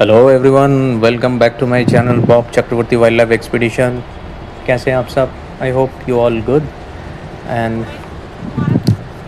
Hello everyone, welcome back to my channel Bob Chakraborty wild life expedition. कैसे हैं आप सब? I hope you all good. And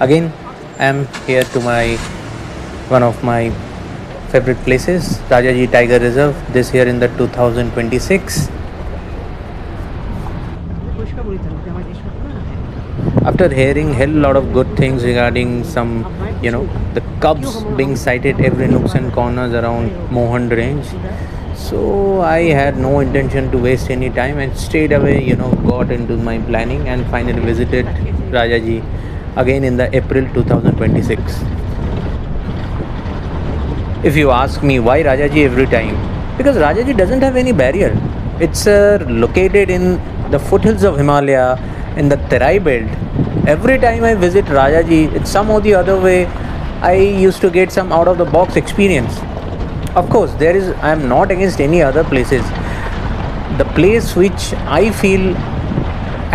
again I am here to my one of my favourite places, Rajaji tiger reserve, this year in the 2026. After hearing hell lot of good things regarding some, the cubs being sighted every nooks and corners around Mohand range, so I had no intention to waste any time and straight away, got into my planning and finally visited Rajaji again in the April 2026. If you ask me why Rajaji every time, because Rajaji doesn't have any barrier. It's located in the foothills of Himalaya in the Terai belt. Every time I visit Rajaji, it's some or the other way I used to get some out of the box experience. Of course, I am not against any other places. The place which I feel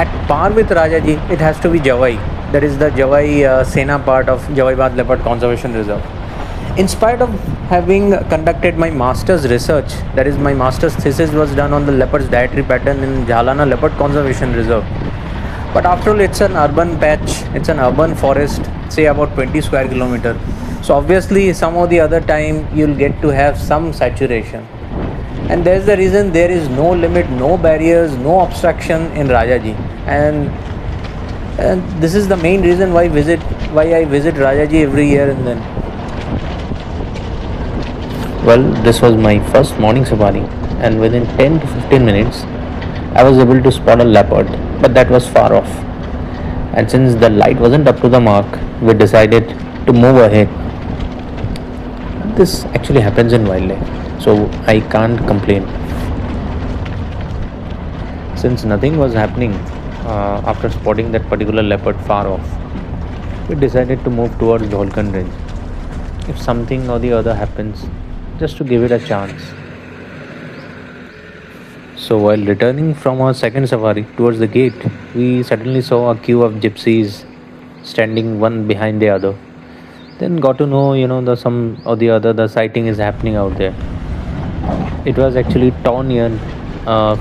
at par with Rajaji, it has to be Javai. That is the Javai Sena part of Javaibad Leopard Conservation Reserve. In spite of having conducted my master's research, that is, my master's thesis was done on the leopard's dietary pattern in Jalana Leopard Conservation Reserve. But after all, it's an urban patch, it's an urban forest, say about 20 square kilometer. So obviously, some of the other time you'll get to have some saturation. And there's the reason there is no limit, no barriers, no obstruction in Rajaji. And this is the main reason why I visit Rajaji every year and then. Well, this was my first morning safari, and within 10 to 15 minutes, I was able to spot a leopard, but that was far off. And since the light wasn't up to the mark, we decided to move ahead. This actually happens in wildlife, so I can't complain. Since nothing was happening after spotting that particular leopard far off, we decided to move towards Dholkan range. If something or the other happens, just to give it a chance. So while returning from our second safari towards the gate, we suddenly saw a queue of gypsies standing one behind the other. Then got to know, the some or the other the sighting is happening out there. It was actually tawny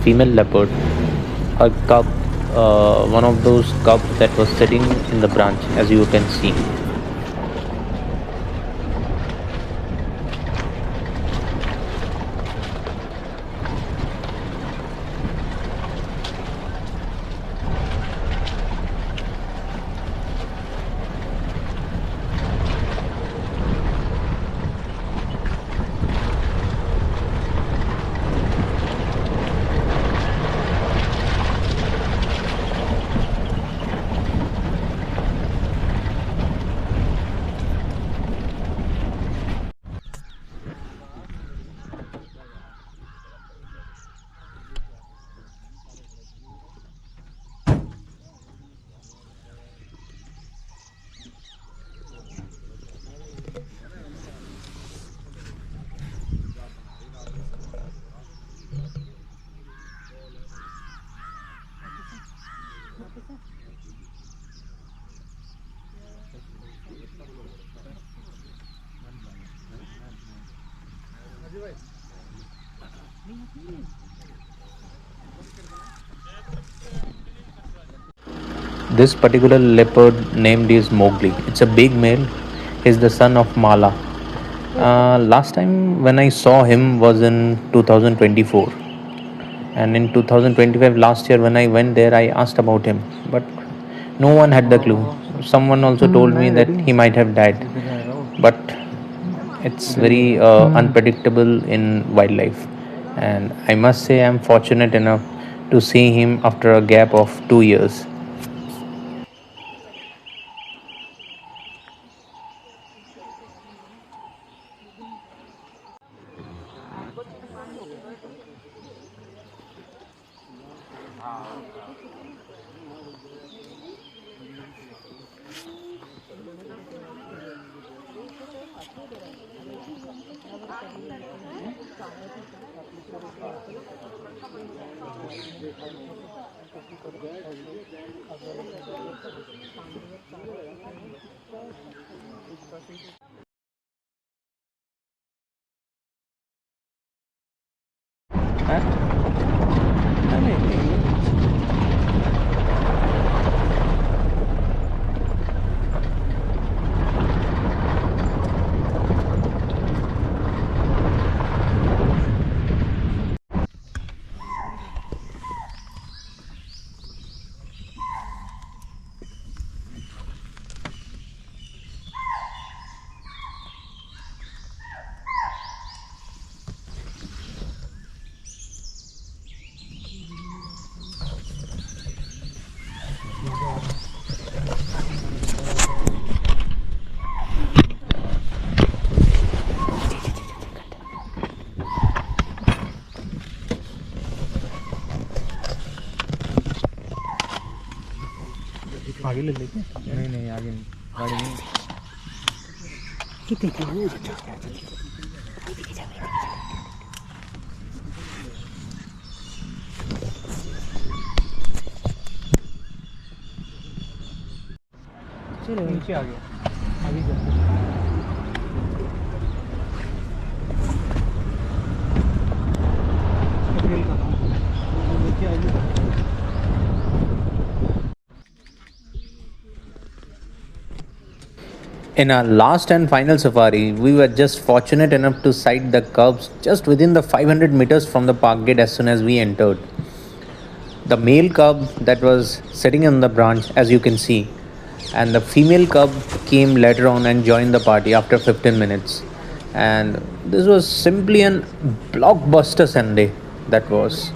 female leopard, a cub, one of those cubs that was sitting in the branch, as you can see. This particular leopard named is Mowgli. It's a big male. He's the son of Mala. Last time when I saw him was in 2024, and in 2025, last year when I went there, I asked about him, but no one had the clue. Someone also told me that he might have died, but it's very unpredictable in wildlife, and I must say I'm fortunate enough to see him after a gap of 2 years. हाँ? नहीं। आगे ले लेते? नहीं आगे नहीं, गाड़ी नहीं। चलो नीचे आ गया, आगे चलते हैं। In our last and final safari, we were just fortunate enough to sight the cubs just within the 500 meters from the park gate as soon as we entered. The male cub that was sitting in the branch, as you can see, and the female cub came later on and joined the party after 15 minutes. And this was simply an blockbuster Sunday, that was.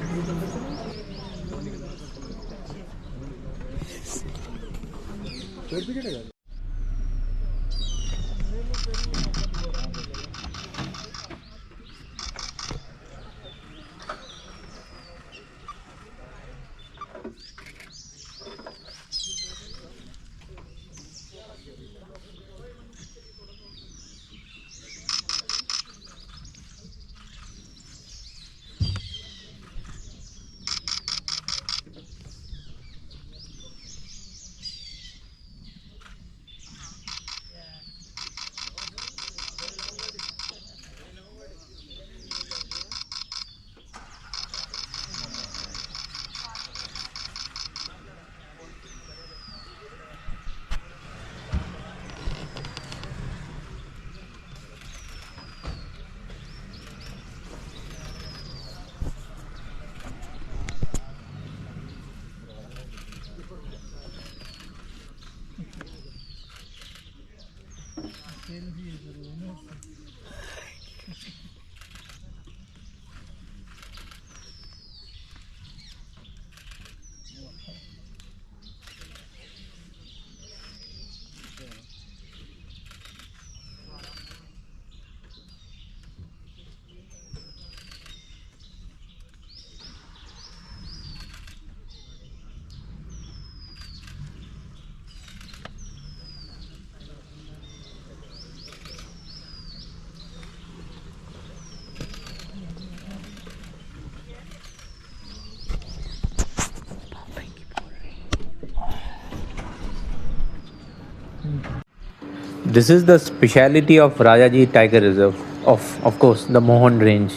This is the speciality of Rajaji Tiger Reserve, of course, the Mohand range.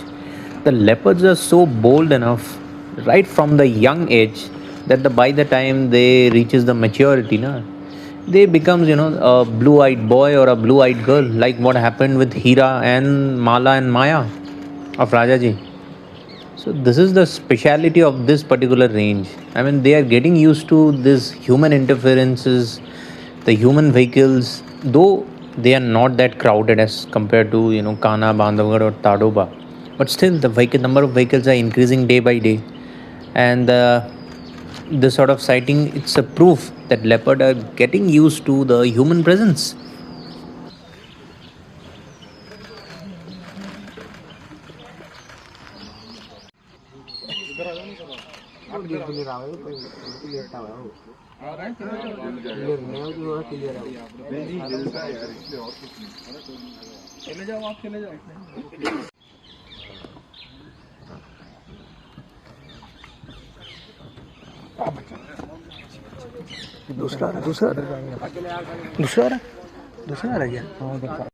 The leopards are so bold enough, right from the young age, that by the time they reaches the maturity, they becomes a blue-eyed boy or a blue-eyed girl, like what happened with Hira and Mala and Maya of Rajaji. So this is the speciality of this particular range. I mean, they are getting used to this human interferences, the human vehicles, though they are not that crowded as compared to Kana, Bandhavgarh or Tadoba. But still, the number of vehicles are increasing day by day, and this sort of sighting, it's a proof that leopard are getting used to the human presence. दूसरा रह गया।